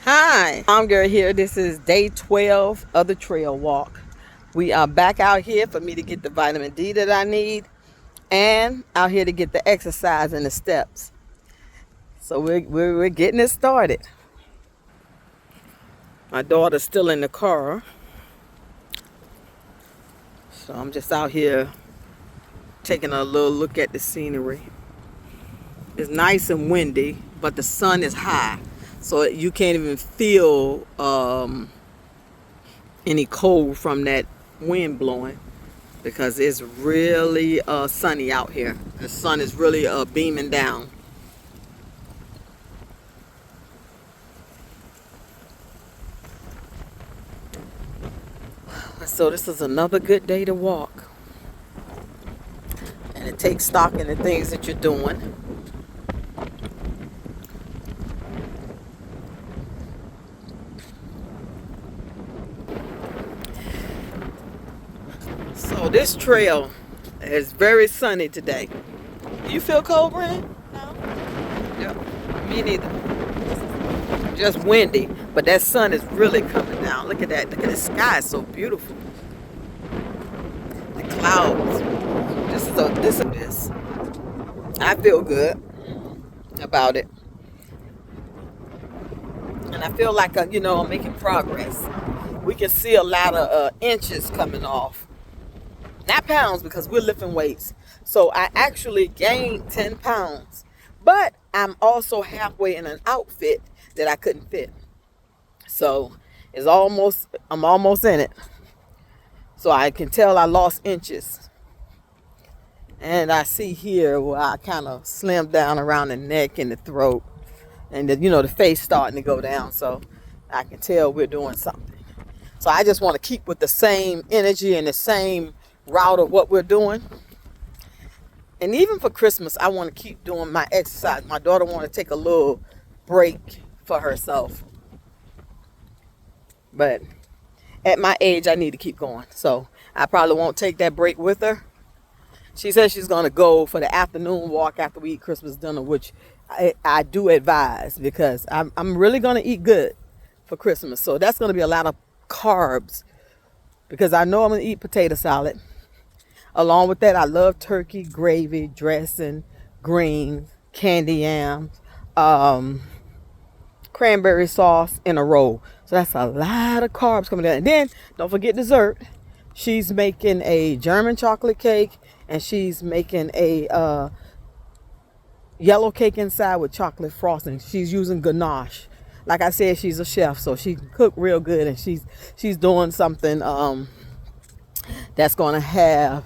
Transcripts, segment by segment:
Hi, I'm girl here. This is day 12 of the trail walk. We are back out here for me to get the vitamin D that I need and out here to get the exercise and the steps. So we're getting it started. My daughter's still in the car. So I'm just out here taking a little look at the scenery. It's nice and windy, but the sun is high. So you can't even feel any cold from that wind blowing because it's really sunny out here. The sun is really beaming down. So this is another good day to walk. And it takes stock in the things that you're doing. So this trail is very sunny today. Do you feel cold, Brent? No. Yeah, me neither. Just windy, but that sun is really coming down. Look at that. Look at the sky. It's so beautiful. The clouds. This. I feel good about it. And I feel like, I'm making progress. We can see a lot of inches coming off. Not pounds because we're lifting weights. So I actually gained 10 pounds. But I'm also halfway in an outfit that I couldn't fit. So I'm almost in it. So I can tell I lost inches. And I see here where I kind of slimmed down around the neck and the throat. And the face starting to go down. So I can tell we're doing something. So I just want to keep with the same energy and the same route of what we're doing. And even for Christmas, I want to keep doing my exercise. My daughter want to take a little break for herself. But at my age, I need to keep going. So I probably won't take that break with her. She says she's going to go for the afternoon walk after we eat Christmas dinner, which I do advise because I'm really going to eat good for Christmas. So that's going to be a lot of carbs because I know I'm going to eat potato salad. Along with that, I love turkey, gravy, dressing, greens, candy yams, cranberry sauce in a roll. So that's a lot of carbs coming down. And then don't forget dessert. She's making a German chocolate cake and she's making a yellow cake inside with chocolate frosting. She's using ganache. Like I said, she's a chef, so she can cook real good, and she's doing something that's gonna have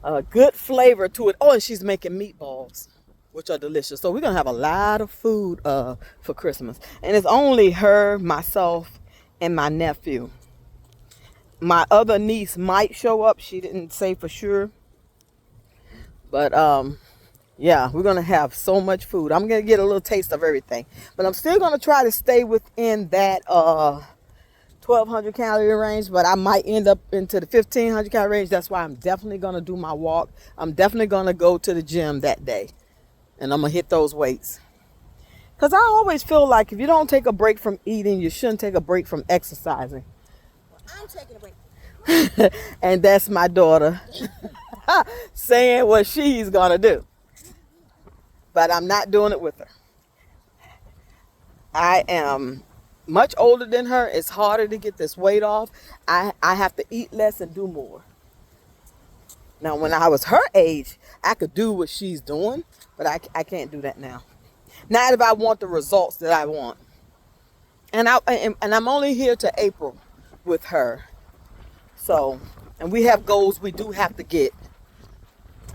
a good flavor to it. Oh, and she's making meatballs, which are delicious. So we're gonna have a lot of food for Christmas, and it's only her, myself, and my nephew. My other niece might show up. She didn't say for sure, but yeah, we're gonna have so much food. I'm gonna get a little taste of everything, but I'm still gonna try to stay within that 1200 calorie range, but I might end up into the 1500 calorie range. That's why I'm definitely gonna do my walk. I'm definitely gonna go to the gym that day, and I'm gonna hit those weights. Cause I always feel like if you don't take a break from eating, you shouldn't take a break from exercising. Well, I'm taking a break. And that's my daughter saying what she's gonna do. But I'm not doing it with her. I am much older than her. It's harder to get this weight off. I have to eat less and do more. Now, when I was her age, I could do what she's doing, but I can't do that now. Not if I want the results that I want. And I'm only here to April with her. So, and we have goals we do have to get.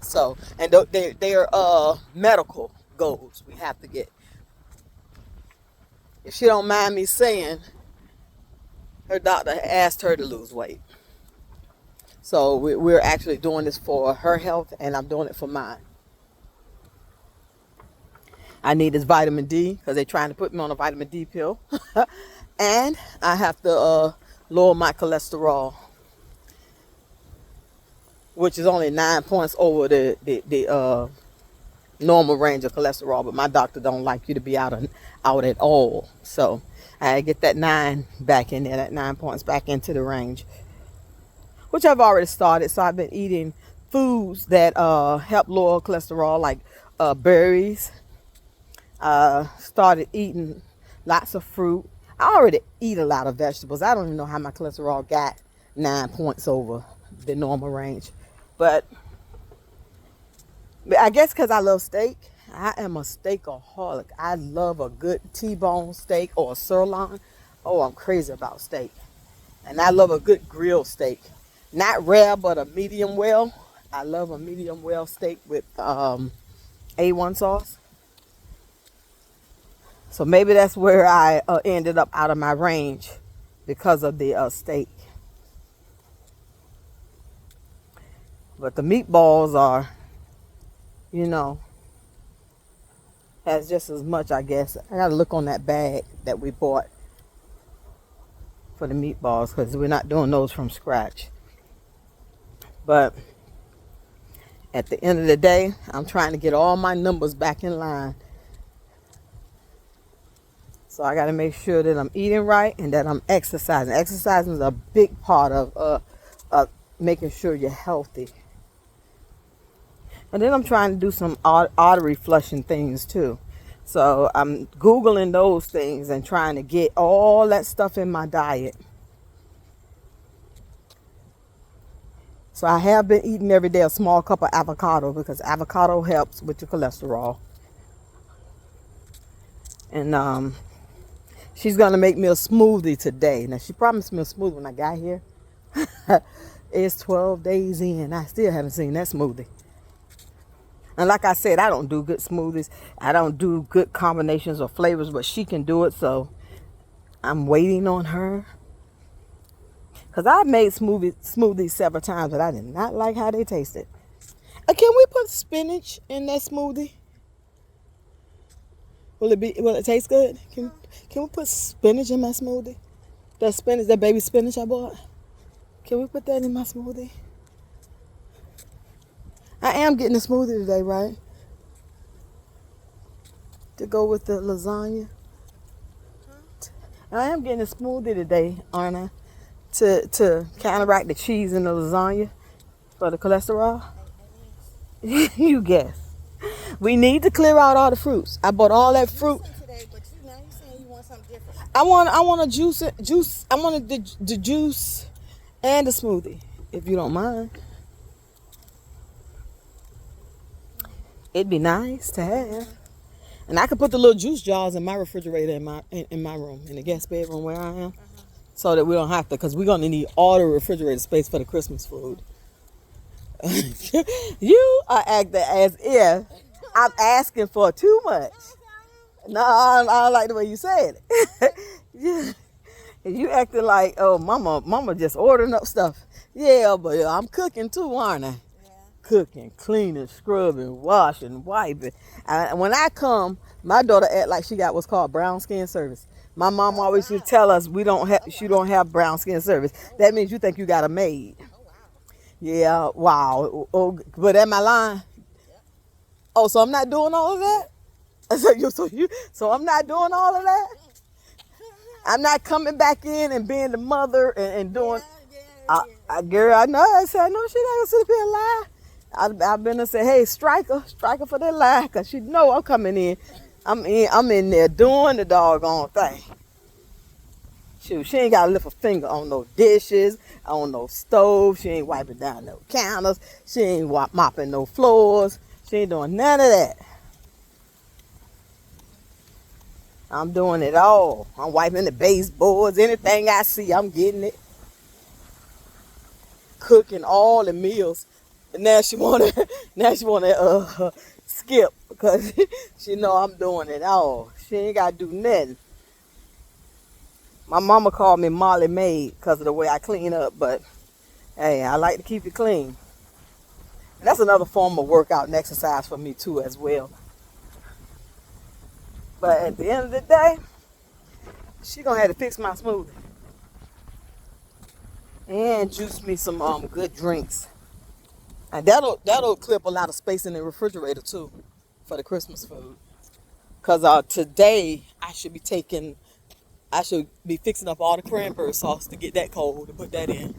So, and they're medical goals we have to get. If she don't mind me saying, her doctor asked her to lose weight. So we're actually doing this for her health, and I'm doing it for mine. I need this vitamin D because they're trying to put me on a vitamin D pill. And I have to lower my cholesterol, which is only 9 points over the normal range of cholesterol, but my doctor don't like you to be out at all. So I get that 9 back in there, that 9 points back into the range, which I've already started. So I've been eating foods that help lower cholesterol, like berries. Started eating lots of fruit. I already eat a lot of vegetables. I don't even know how my cholesterol got 9 points over the normal range, but I guess because I love steak. I am a steakaholic. I love a good T-bone steak or a sirloin. Oh, I'm crazy about steak. And I love a good grilled steak. Not rare, but a medium well. I love a medium well steak with A1 sauce. So maybe that's where I ended up out of my range because of the steak. But the meatballs are, you know, has just as much, I guess. I gotta look on that bag that we bought for the meatballs, because we're not doing those from scratch. But at the end of the day, I'm trying to get all my numbers back in line. So I got to make sure that I'm eating right and that I'm exercising. Exercising is a big part of making sure you're healthy. And then I'm trying to do some artery flushing things too. So I'm Googling those things and trying to get all that stuff in my diet. So I have been eating every day a small cup of avocado, because avocado helps with your cholesterol. And she's going to make me a smoothie today. Now, she promised me a smoothie when I got here. It's 12 days in. I still haven't seen that smoothie. And like I said, I don't do good smoothies. I don't do good combinations of flavors, but she can do it. So I'm waiting on her. Because I've made smoothies several times, but I did not like how they tasted. Can we put spinach in that smoothie? Will it taste good? Can we put spinach in my smoothie? That baby spinach I bought. Can we put that in my smoothie? I am getting a smoothie today, right? To go with the lasagna. I am getting a smoothie today, aren't I? To counteract the cheese in the lasagna for the cholesterol. You guess. We need to clear out all the fruits. I bought all that fruit. Today, but you saying you want something different. I want a juice. I wanted the juice and the smoothie, if you don't mind. It'd be nice to have. And I could put the little juice jars in my refrigerator in my room, in the guest bedroom where I am, so that we don't have to, because we're going to need all the refrigerator space for the Christmas food. You are acting as if I'm asking for too much. No, I don't like the way you said it. You acting like, oh, mama just ordering up stuff. Yeah, but I'm cooking too, aren't I? Cooking, cleaning, scrubbing, washing, wiping. When I come, my daughter act like she got what's called brown skin service. My mom always used to tell us she don't have brown skin service. That means you think you got a maid. Yeah, wow. Oh, but am I lying? Oh, so I'm not doing all of that? So I'm not doing all of that? I'm not coming back in and being the mother and doing. Girl, I know. I said, no, she not gonna sit up here and lie. I've been to say, hey, strike her for that lie, because she know I'm coming in. I'm in there doing the doggone thing. Shoot, she ain't got to lift a finger on no dishes, on no stove. She ain't wiping down no counters. She ain't mopping no floors. She ain't doing none of that. I'm doing it all. I'm wiping the baseboards. Anything I see, I'm getting it. Cooking all the meals. And now she wanna skip, because she know I'm doing it all. She ain't gotta do nothing. My mama called me Molly Maid because of the way I clean up, but hey, I like to keep it clean. And that's another form of workout and exercise for me too as well. But at the end of the day, she gonna have to fix my smoothie and juice me some good drinks. And that'll clip a lot of space in the refrigerator too. for the Christmas food. Cause today I should be fixing up all the cranberry sauce to get that cold to put that in.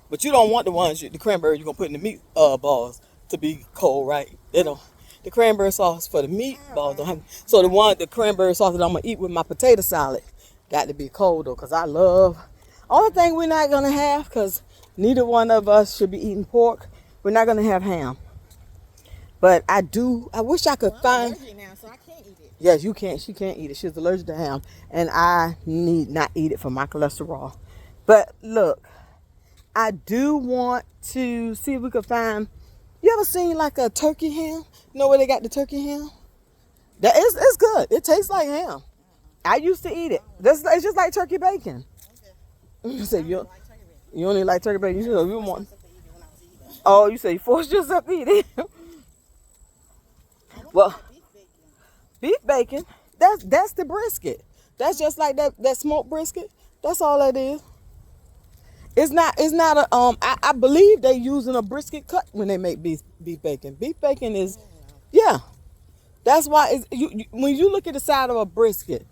But you don't want the cranberry you're gonna put in the meat balls to be cold, right? They don't. The cranberry sauce for the meat balls don't have. So the cranberry sauce that I'm gonna eat with my potato salad got to be cold though, cause I love. Only thing we're not gonna have, cause neither one of us should be eating pork. We're not gonna have ham. But I wish I could find. I'm allergic now, so I can't eat it. Yes, you can't. She can't eat it. She's allergic to ham, and I need not eat it for my cholesterol. But look, I do want to see if we could find. You ever seen like a turkey ham? You know where they got the turkey ham? It's good. It tastes like ham. I used to eat it. It's just like turkey bacon. Okay. You say I you don't like turkey bacon. you only like turkey bacon. You want. Something to eat it when I was eating. Oh, you say you forced yourself to eat it. Well, Beef bacon. beef bacon. That's the brisket. That's just like that smoked brisket. That's all that is. It's not a I believe they using a brisket cut when they make beef bacon. Beef bacon is yeah. That's why when you look at the side of a brisket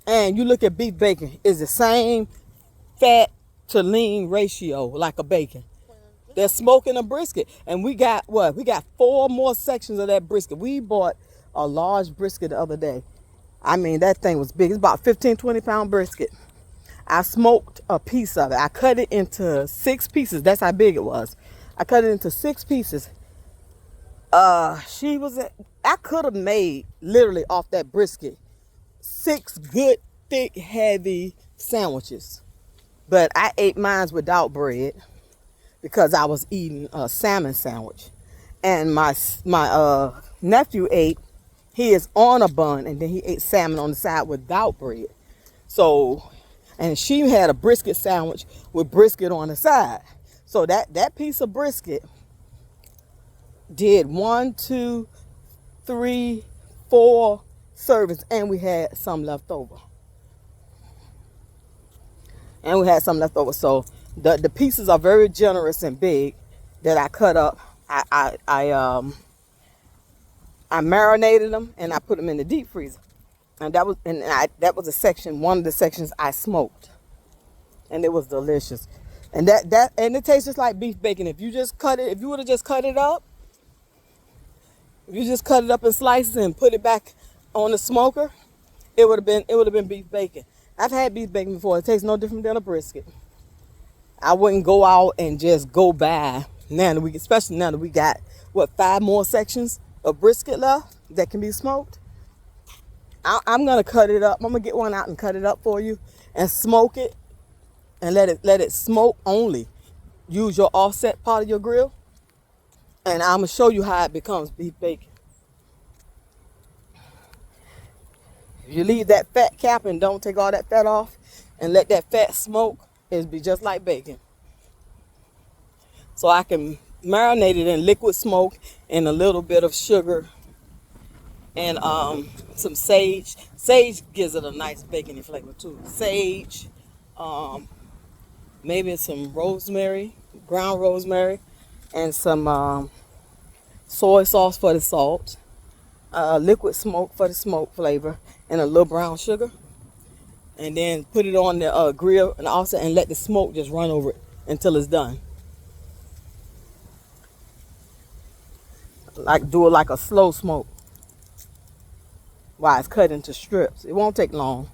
and you look at beef bacon, it's the same fat to lean ratio like a bacon. They're smoking a brisket. And we got what? We got 4 more sections of that brisket. We bought a large brisket the other day. I mean, that thing was big. It's about 15, 20-pound brisket. I smoked a piece of it. I cut it into 6 pieces. That's how big it was. I cut it into 6 pieces. I could have made, literally off that brisket, 6 good, thick, heavy sandwiches. But I ate mine without bread because I was eating a salmon sandwich. And my nephew ate his on a bun, and then he ate salmon on the side without bread. So, and she had a brisket sandwich with brisket on the side. So that piece of brisket did 1, 2, 3, 4 servings, and we had some left over. So the pieces are very generous and big that I cut up. I marinated them and I put them in the deep freezer. And that was one of the sections I smoked, and it was delicious. And and it tastes just like beef bacon. If you would have just cut it up, if you just cut it up in slices and put it back on the smoker, it would have been beef bacon. I've had beef bacon before. It tastes no different than a brisket. I wouldn't go out and just go buy especially now that we got 5 more sections of brisket left that can be smoked. I'm gonna cut it up. I'm gonna get one out and cut it up for you and smoke it and let it smoke only. Use your offset part of your grill, and I'm gonna show you how it becomes beef bacon. If you leave that fat cap and don't take all that fat off and let that fat smoke, it'll be just like bacon. So I can marinate it in liquid smoke and a little bit of sugar and some sage. Sage gives it a nice bacony flavor too. Sage, maybe some rosemary, ground rosemary, and some soy sauce for the salt, liquid smoke for the smoke flavor, and a little brown sugar. And then put it on the grill and also let the smoke just run over it until it's done. Do it like a slow smoke while it's cut into strips. It won't take long.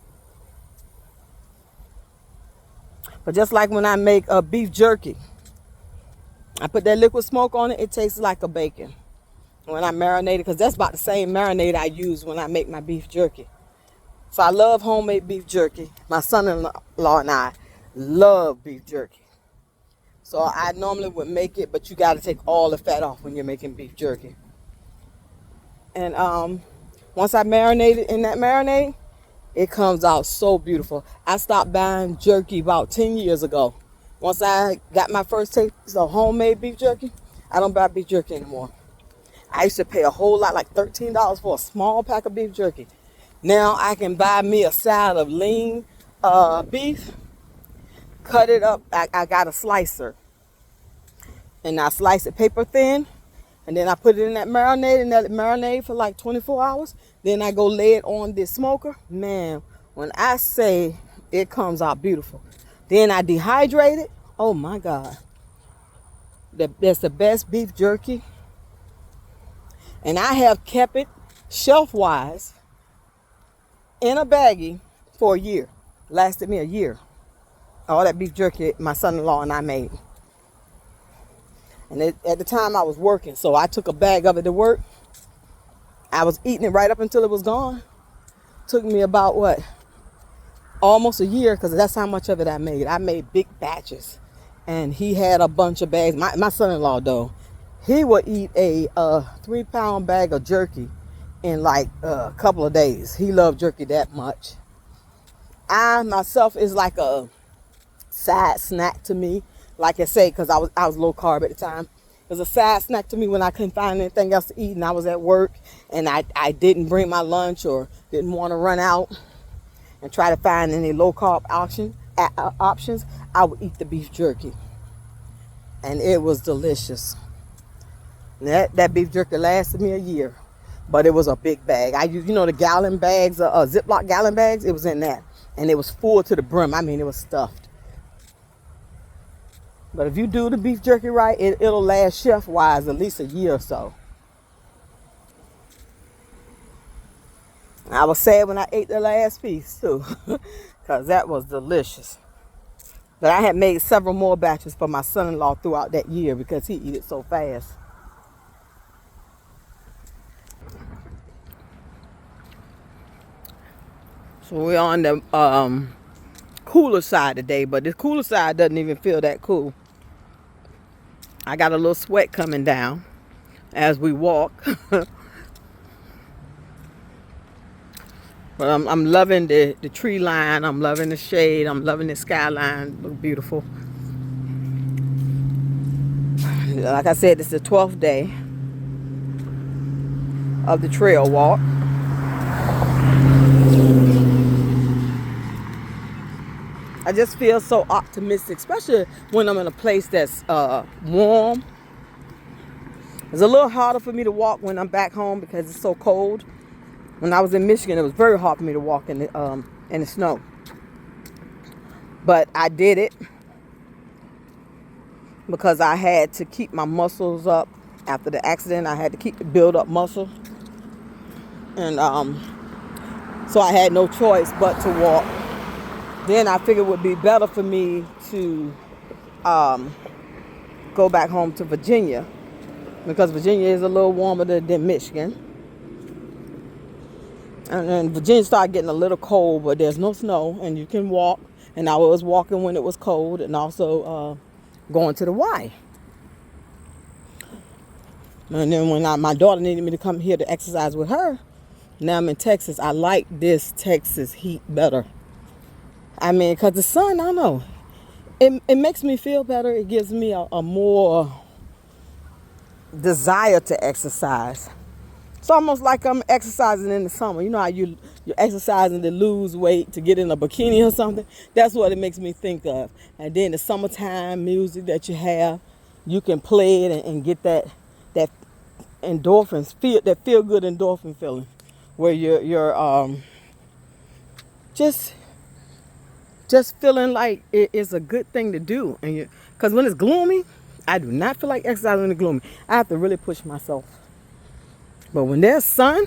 But just like when I make a beef jerky, I put that liquid smoke on it, it tastes like a bacon. When I marinate it, because that's about the same marinade I use when I make my beef jerky. So I love homemade beef jerky. My son-in-law and I love beef jerky. So I normally would make it, but you got to take all the fat off when you're making beef jerky. And once I marinate it in that marinade, it comes out so beautiful. I stopped buying jerky about 10 years ago. Once I got my first taste of homemade beef jerky, I don't buy beef jerky anymore. I used to pay a whole lot, like $13 for a small pack of beef jerky. Now I can buy me a side of lean beef, cut it up. I got a slicer, and I slice it paper thin, And then I put it in that marinade for like 24 hours. Then I go lay it on this smoker. Man, when I say it comes out beautiful. Then I dehydrate it. Oh my God. That's the best beef jerky. And I have kept it shelf-wise in a baggie for a year. Lasted me a year. All that beef jerky my son-in-law and I made. And at the time I was working, so I took a bag of it to work. I was eating it right up until it was gone. Took me about what? Almost a year, because that's how much of it I made. I made big batches. And he had a bunch of bags. My son-in-law, though, he would eat a 3-pound bag of jerky in like a couple of days. He loved jerky that much. I myself is like a side snack to me. Like I say, because I was low carb at the time. It was a side snack to me when I couldn't find anything else to eat and I was at work and I didn't bring my lunch or didn't want to run out and try to find any low carb options. I would eat the beef jerky. And it was delicious. That beef jerky lasted me a year. But it was a big bag. I used, the gallon bags, Ziploc gallon bags. It was in that. And it was full to the brim. I mean, it was stuffed. But if you do the beef jerky right, it'll last chef-wise at least a year or so. I was sad when I ate the last piece, too. Because that was delicious. But I had made several more batches for my son-in-law throughout that year because he eat it so fast. So we're on the cooler side today, but this cooler side doesn't even feel that cool. I got a little sweat coming down as we walk. But I'm loving the tree line. I'm loving the shade. I'm loving the skyline. Look beautiful. Like I said, it's the 12th day of the trail walk. I just feel so optimistic, especially when I'm in a place that's warm. It's a little harder for me to walk when I'm back home because it's so cold. When I was in Michigan, it was very hard for me to walk in the snow. But I did it because I had to keep my muscles up after the accident. I had to build up muscle. And so I had no choice but to walk. Then I figured it would be better for me to go back home to Virginia because Virginia is a little warmer than Michigan. And then Virginia started getting a little cold, but there's no snow and you can walk. And I was walking when it was cold and also going to the Y. And then when my daughter needed me to come here to exercise with her, now I'm in Texas. I like this Texas heat better. I mean, because the sun, I don't know, it makes me feel better. It gives me a more desire to exercise. It's almost like I'm exercising in the summer. You know how you're exercising to lose weight, to get in a bikini or something? That's what it makes me think of. And then the summertime music that you have, you can play it and get that endorphins, that feel good endorphin feeling, where you're just feeling like it is a good thing to do. And because when it's gloomy, I do not feel like exercising in the gloomy. I have to really push myself. But when there's sun,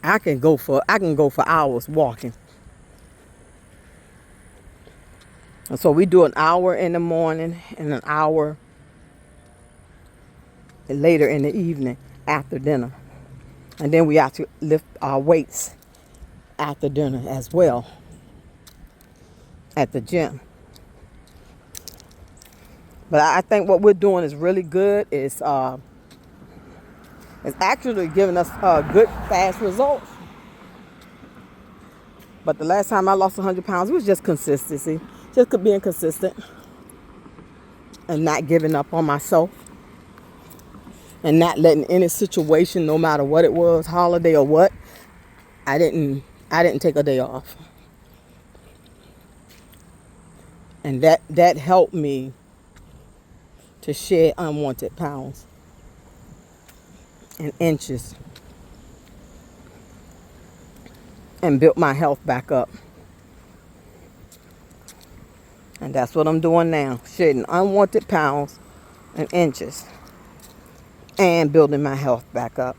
I can go for hours walking. And so we do an hour in the morning and an hour later in the evening after dinner. And then we have to lift our weights after dinner as well at the gym. But I think what we're doing is really good. It's actually giving us good, fast results. But the last time I lost 100 pounds, it was just consistency. Just being consistent and not giving up on myself. And not letting any situation, no matter what it was, holiday or what, I didn't take a day off. And that helped me to shed unwanted pounds. in inches and built my health back up. And that's what I'm doing now. Shedding unwanted pounds and inches and building my health back up.